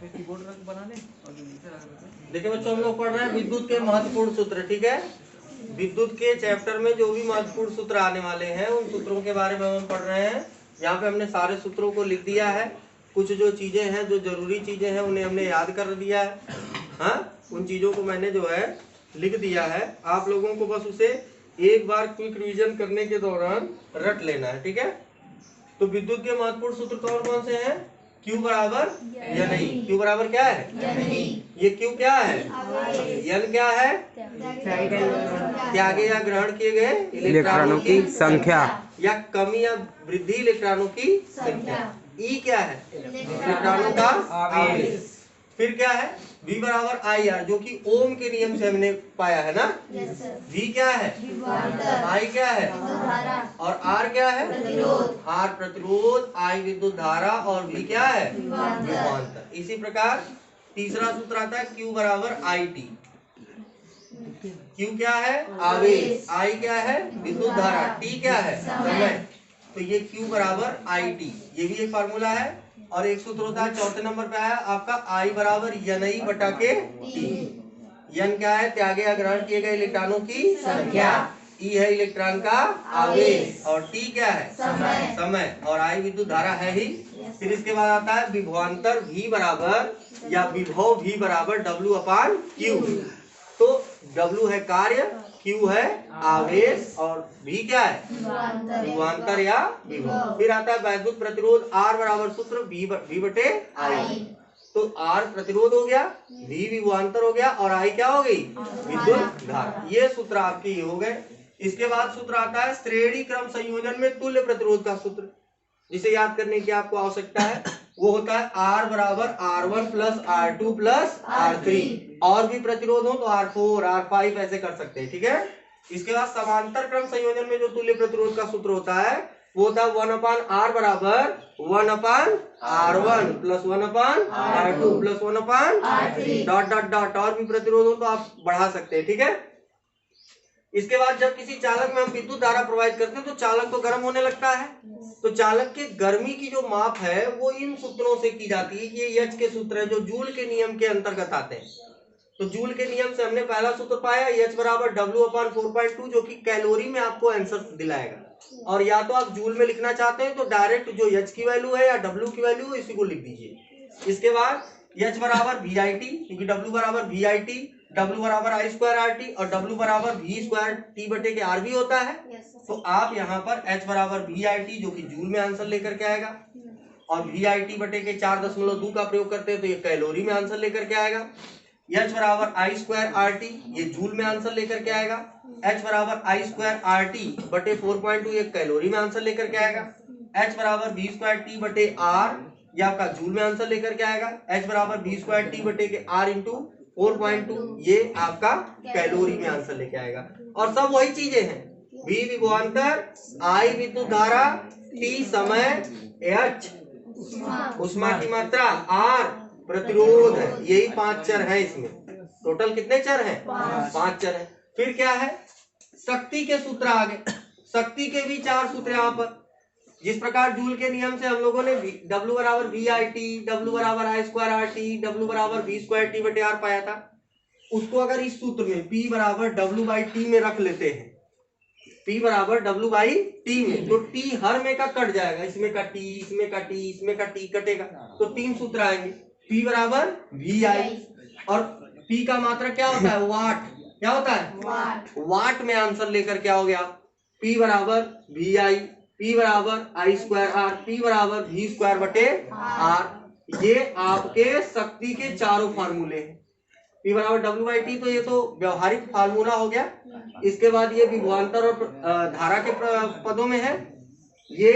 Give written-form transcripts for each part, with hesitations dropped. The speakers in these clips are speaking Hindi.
देखिए बच्चों, हम लोग पढ़ रहे हैं विद्युत के महत्वपूर्ण सूत्र। ठीक है, विद्युत के चैप्टर में जो भी महत्वपूर्ण सूत्र आने वाले हैं उन सूत्रों के बारे में हम पढ़ रहे हैं। यहाँ पे हमने सारे सूत्रों को लिख दिया है। कुछ जो चीजें हैं, जो जरूरी चीजें हैं, उन्हें हमने याद कर दिया है। हाँ, उन चीजों को मैंने जो है लिख दिया है। आप लोगों को बस उसे एक बार क्विक रिवीजन करने के दौरान रट लेना है। ठीक है, तो विद्युत के महत्वपूर्ण सूत्र कौन कौन से हैं? Q बराबर या नहीं। Q बराबर क्या है? ये Q क्या है? N क्या है? त्यागे या ग्रहण किए गए इलेक्ट्रॉनों की संख्या या कमी या वृद्धि इलेक्ट्रॉनों की संख्या। E क्या है? इलेक्ट्रॉनों का आवेश। फिर क्या है? V बराबर IR, जो कि ओम के नियम से हमने पाया है ना। V क्या है? I क्या है? और R क्या है? R प्रतिरोध, I विद्युत धारा और V क्या है? विभवांतर। इसी प्रकार तीसरा सूत्र आता है Q बराबर IT। Q क्या है? आवेश। I क्या है? विद्युत धारा। T क्या है? समय। तो ये Q बराबर IT, ये भी एक फार्मूला है। और एक सूत्र होता है चौथे नंबर पे आया आपका I बराबर NI बटा के T। N क्या है? त्यागे या ग्रहण किए गए इलेक्ट्रॉनों की संख्या। E है इलेक्ट्रॉन का आवेश और T क्या है? समय। और I विद्युत धारा है ही। फिर इसके बाद आता है विभवांतर V बराबर या विभव V बराबर W अपान Q। तो W है कार्य, Q है आवेश और V क्या है? विभवांतर या विभव। फिर आता है वैद्युत प्रतिरोध R बराबर सूत्र V बटे I। तो R प्रतिरोध हो गया, V विभवांतर हो गया और I क्या हो गई? विद्युत धारा। ये सूत्र आपके ये हो गए। इसके बाद सूत्र आता है श्रेणी क्रम संयोजन में तुल्य प्रतिरोध का सूत्र, जिसे याद करने की आपको आवश्यकता है। वो होता है R बराबर R1 plus R2 plus R3। और भी प्रतिरोध हो तो R4 R5 ऐसे कर सकते हैं। ठीक है, इसके बाद समांतर क्रम संयोजन में जो तुल्य प्रतिरोध का सूत्र होता है वो होता है 1 अपान R बराबर 1 अपान R1 प्लस 1 अपान R2 प्लस 1 अपान R3 डॉट डॉट डॉट। और भी प्रतिरोध हो तो आप बढ़ा सकते हैं। ठीक है, इसके बाद जब किसी चालक में हम विद्युत धारा प्रवाहित करते हैं तो चालक तो गर्म होने लगता है। तो चालक के गर्मी की जो माप है वो इन सूत्रों से की जाती है। ये एच के सूत्र है जो जूल के नियम के अंतर्गत आते हैं। तो जूल के नियम से हमने पहला सूत्र पाया एच बराबर W अपान 4.2, जो कि कैलोरी में आपको आंसर दिलाएगा। और या तो आप जूल में लिखना चाहते हैं तो डायरेक्ट जो एच की वैल्यू है या W की वैल्यू है इसी को लिख दीजिए। इसके बाद एच बराबर VIT, क्योंकि W बराबर VIT, W बराबर I स्क्वायर RT और W बराबर V स्क्वायर T बटे के R भी होता है। तो आप यहाँ पर H बराबर VIT जो कि जूल में आंसर लेकर के आएगा और VIT बटे के 4.2 का प्रयोग करते हैं तो ये कैलोरी में आंसर लेकर के आएगा। H बराबर I स्क्वायर RT ये जूल में आंसर लेकर के आएगा। H बराबर I स्क्वायर RT बटे 4.2 ये कैलोरी में आंसर लेकर के आएगा। H बराबर V स्क्वायर T बटे R ये आपका जूल में आंसर लेकर के आएगा। H बराबर V स्क्वायर T बटे के R इंटू 4.2 ये आपका कैलोरी में आंसर लेके आएगा। और सब वही चीजें हैं, V विभवांतर, I विद्युत धारा, T समय, H उष्मा की मात्रा, R प्रतिरोध है। यही 5 चर है इसमें। टोटल कितने चर हैं? 5 चर हैं। फिर क्या है? शक्ति के सूत्र आ गए। शक्ति के भी 4 सूत्र यहाँ पर। जिस प्रकार जूल के नियम से हम लोगों ने W बराबर VIT, W बराबर I स्क्वायर RT, W बराबर V स्क्वायर T बटे R पाया था, उसको अगर इस सूत्र में P बराबर W बाई T में रख लेते हैं, P बराबर W बाई T में, तो T हर में का कट जाएगा। इसमें का T, इसमें का T, इसमें का T कटेगा तो 3 सूत्र आएंगे। P बराबर VI और P का मात्रा क्या होता है? वाट। क्या होता है? वाट में आंसर लेकर क्या हो गया? P बराबर VI, P बराबर I स्क्वायर R, P बराबर V स्क्वायर बटे R। ये आपके शक्ति के चारों फार्मूले हैं। P बराबर W बाई T तो ये तो व्यवहारिक फार्मूला हो गया। इसके बाद ये विभवांतर और धारा के पदों में है, ये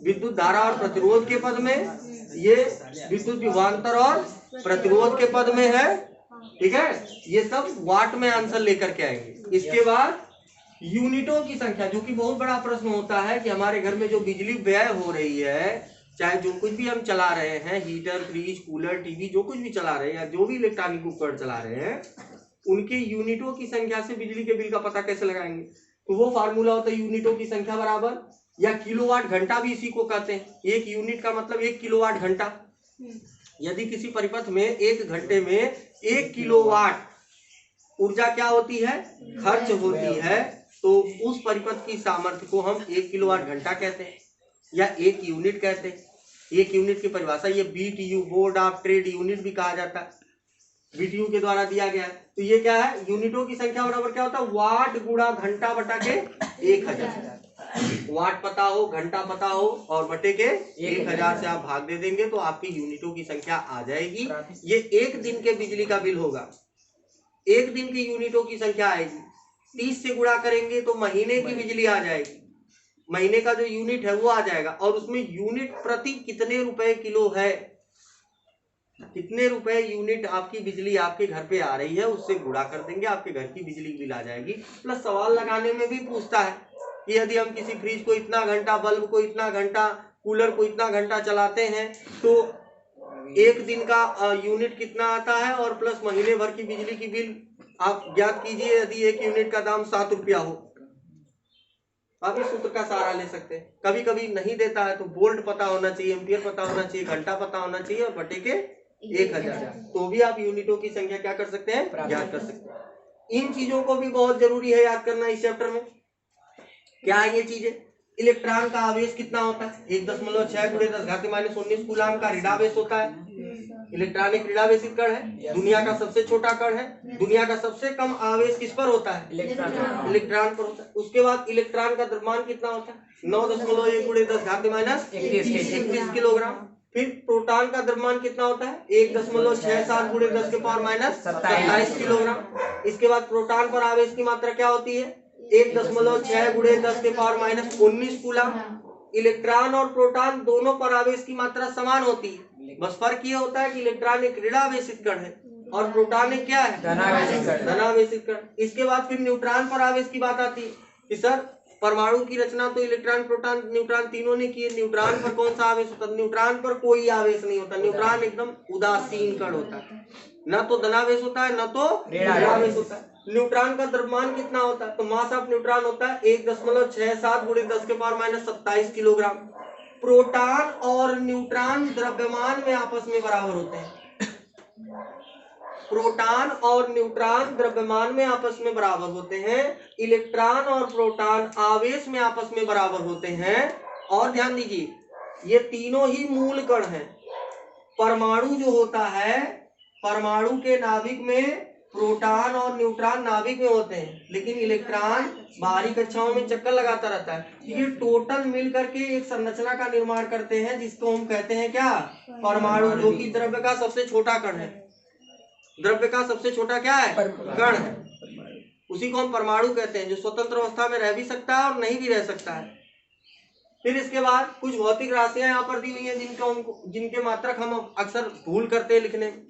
विद्युत धारा और प्रतिरोध के पद में, ये विद्युत विभवांतर और प्रतिरोध के पद में है। ठीक है, ये सब वाट में आंसर लेकर के आएंगे। इसके बाद यूनिटों की संख्या, जो कि बहुत बड़ा प्रश्न होता है कि हमारे घर में जो बिजली व्यय हो रही है, चाहे जो कुछ भी हम चला रहे हैं, हीटर, फ्रिज, कूलर, टीवी, जो कुछ भी चला रहे हैं या जो भी इलेक्ट्रॉनिक उपकरण चला रहे हैं, उनके यूनिटों की संख्या से बिजली के बिल का पता कैसे लगाएंगे? तो वो फार्मूला होता है यूनिटों की संख्या बराबर, या किलोवाट घंटा भी इसी को कहते हैं। 1 यूनिट का मतलब 1 किलोवाट घंटा। यदि किसी परिपथ में 1 घंटे में 1 किलोवाट ऊर्जा क्या होती है, खर्च होती है, तो उस परिपथ की सामर्थ्य को हम 1 किलोवाट घंटा कहते हैं या 1 यूनिट कहते हैं। 1 यूनिट की परिभाषा ये BTU, board of trade unit भी कहा जाता है, BTU के द्वारा दिया गया है। तो ये क्या है, यूनिटों की संख्या बराबर क्या होता है, वाट गुणा घंटा बटा के 1000। वाट पता हो, घंटा पता हो और बटे के 1000 से आप भाग दे देंगे तो आपकी यूनिटों की संख्या आ जाएगी। ये 1 दिन के बिजली का बिल होगा, 1 दिन की यूनिटों की संख्या आएगी। 30 से गुणा करेंगे तो महीने की बिजली आ जाएगी, महीने का जो यूनिट है वो आ जाएगा। और उसमें यूनिट प्रति कितने रुपए किलो है, कितने रुपए यूनिट आपकी बिजली आपके घर पे आ रही है उससे गुणा कर देंगे, आपके घर की बिजली बिल आ जाएगी। प्लस सवाल लगाने में भी पूछता है कि यदि हम किसी फ्रिज को इतना घंटा, बल्ब को इतना घंटा, कूलर को इतना घंटा चलाते हैं तो 1 दिन का यूनिट कितना आता है, और प्लस महीने भर की बिजली की बिल आप ज्ञात कीजिए। यदि 1 यूनिट का दाम 7 रुपया हो, आप इस सूत्र का सहारा ले सकते हैं। कभी कभी नहीं देता है तो वोल्ट पता होना चाहिए, एम्पियर पता होना चाहिए, घंटा पता होना चाहिए और बटे के 1000, तो भी आप यूनिटों की संख्या क्या कर सकते हैं, ज्ञात कर सकते हैं। इन चीजों को भी बहुत जरूरी है याद करना इस चैप्टर में। क्या है ये चीजें, इलेक्ट्रॉन का आवेश कितना होता है, 1.6 × 10⁻⁻19 कूलाम का ऋणावेश होता है। इलेक्ट्रॉन एक ऋणावेशित कण है, दुनिया का सबसे छोटा कण है। दुनिया का सबसे कम आवेश किस पर होता है, इलेक्ट्रॉन पर होता है। उसके बाद इलेक्ट्रॉन का द्रव्यमान कितना होता है, 9.1 × 10⁻31 किलोग्राम। फिर प्रोटॉन का द्रव्यमान कितना होता है, 1.67 × 10⁻27 किलोग्राम। इसके बाद प्रोटॉन पर आवेश की मात्रा क्या होती है, 1.6 × 10⁻19 कूलाम। इलेक्ट्रॉन और प्रोटॉन दोनों पर आवेश की मात्रा समान होती है, बस फर्क ये होता है कि इलेक्ट्रॉन एक ऋणावेशित कण है और प्रोटॉन एक क्या है, धनावेशित कण। इसके बाद फिर न्यूट्रॉन पर आवेश की बात आती है कि सर परमाणु की रचना तो इलेक्ट्रॉन, प्रोटॉन, न्यूट्रॉन तीनों ने की है, न्यूट्रॉन पर कौन सा आवेश होता है, न्यूट्रॉन पर कोई आवेश नहीं होता। न्यूट्रॉन एकदम उदासीन कण होता है, न तो धनावेश होता है न तो ऋणावेश होता है। न्यूट्रॉन का द्रव्यमान कितना होता है, तो मास ऑफ न्यूट्रॉन होता है 1.67 × 10⁻27 किलोग्राम। प्रोटॉन और न्यूट्रॉन द्रव्यमान में आपस में बराबर होते हैं, प्रोटॉन और न्यूट्रॉन द्रव्यमान में आपस में बराबर होते हैं। इलेक्ट्रॉन और प्रोटॉन आवेश में आपस में बराबर होते हैं। और ध्यान दीजिए ये तीनों ही मूल कण हैं। परमाणु जो होता है, परमाणु के नाभिक में प्रोटॉन और न्यूट्रॉन नाभिक में होते हैं, लेकिन इलेक्ट्रॉन बाहरी कक्षाओं में चक्कर लगाता रहता है। ये टोटल मिल करके एक संरचना का निर्माण करते हैं जिसको हम कहते हैं क्या, परमाणु, जो कि द्रव्य का सबसे छोटा कण है। द्रव्य का सबसे छोटा क्या है, कण है, उसी को हम परमाणु कहते हैं, जो स्वतंत्र अवस्था में रह भी सकता है और नहीं भी रह सकता है। फिर इसके बाद कुछ भौतिक राशियां यहाँ पर दी हुई हैं जिनके मात्रक हम अक्सर भूल करते हैं लिखने में।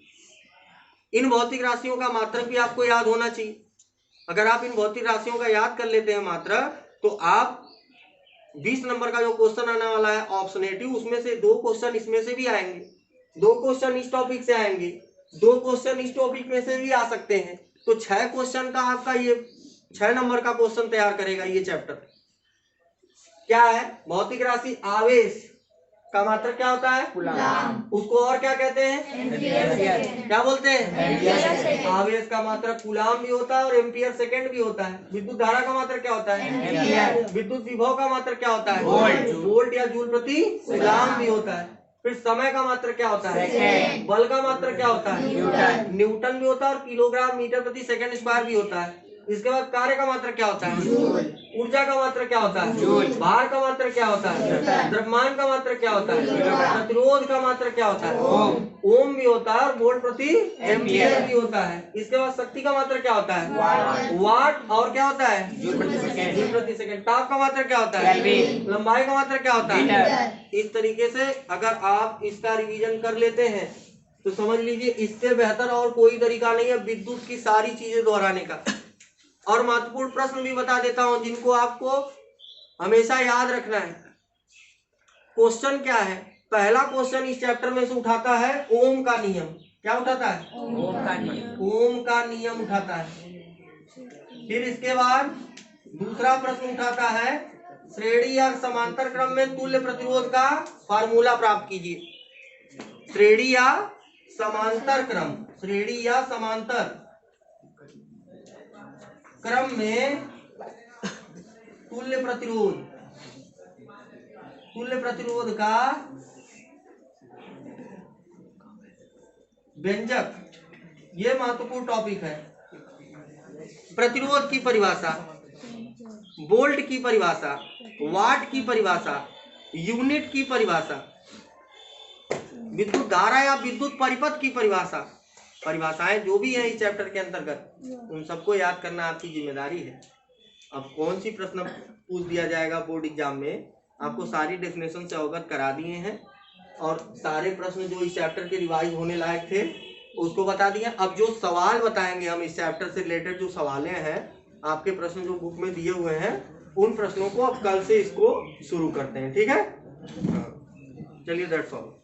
इन भौतिक राशियों का मात्रक भी आपको याद होना चाहिए। अगर आप इन भौतिक राशियों का याद कर लेते हैं मात्रक, तो आप 20 नंबर का जो क्वेश्चन आने वाला है ऑप्शनेटिव, उसमें से 2 क्वेश्चन इसमें से भी आएंगे, 2 क्वेश्चन इस टॉपिक से आएंगे, 2 क्वेश्चन इस टॉपिक में से भी आ सकते हैं। तो 6 क्वेश्चन का आपका ये 6 नंबर का क्वेश्चन तैयार करेगा ये चैप्टर। क्या है, भौतिक राशि आवेश का मात्रक क्या होता है, कूलाम। उसको और क्या कहते हैं, एम्पियर। क्या बोलते हैं, आवेश का मात्रक कूलाम भी होता है और एम्पियर सेकंड भी होता है। विद्युत धारा का मात्रक क्या होता है, एम्पियर। विद्युत विभव का मात्रक क्या होता है, वोल्ट या जूल प्रति कूलाम भी होता है। फिर समय का मात्रक क्या होता है, बल का मात्रक क्या होता है, न्यूटन भी होता है और किलोग्राम मीटर प्रति सेकंड स्क्वायर भी होता है। इसके बाद कार्य का मात्रक क्या होता है, ऊर्जा का मात्रक क्या होता है, भार का मात्रक क्या होता है, द्रव्यमान का मात्रक क्या होता है, प्रतिरोध का मात्रक क्या होता है, ओम भी होता है और वोल्ट प्रति एम्पियर भी होता है। इसके बाद शक्ति का मात्रक क्या होता है, वाट, और क्या होता है, जूल प्रति सेकंड। ताप का मात्रक क्या होता है, लंबाई का मात्रक क्या होता है। इस तरीके से अगर आप इसका रिवीजन कर लेते हैं तो समझ लीजिए इससे बेहतर और कोई तरीका नहीं है विद्युत की सारी चीजें दोहराने का। और महत्वपूर्ण प्रश्न भी बता देता हूं जिनको आपको हमेशा याद रखना है। क्वेश्चन क्या है, पहला क्वेश्चन इस चैप्टर में से उठाता है ओम का नियम। क्या उठाता है, ओम का नियम, ओम का नियम उठाता है। फिर इसके बाद दूसरा प्रश्न उठाता है श्रेणी या समांतर क्रम में तुल्य प्रतिरोध का फार्मूला प्राप्त कीजिए। श्रेणी या समांतर क्रम, श्रेणी या समांतर क्रम में तुल्य प्रतिरोध का व्यंजक, ये महत्वपूर्ण टॉपिक है। प्रतिरोध की परिभाषा, वोल्ट की परिभाषा, वाट की परिभाषा, यूनिट की परिभाषा, विद्युत धारा या विद्युत परिपथ की परिभाषा, परिभाषाएं जो भी है इस चैप्टर के अंतर्गत उन सबको याद करना आपकी जिम्मेदारी है। अब कौन सी प्रश्न पूछ दिया जाएगा बोर्ड एग्जाम में, आपको सारी डेफिनेशन से अवगत करा दिए हैं और सारे प्रश्न जो इस चैप्टर के रिवाइज होने लायक थे उसको बता दिए। अब जो सवाल बताएंगे हम इस चैप्टर से रिलेटेड, जो सवालें हैं आपके प्रश्न जो बुक में दिए हुए हैं, उन प्रश्नों को अब कल से इसको शुरू करते हैं, ठीक है। चलिए दैट्स ऑल।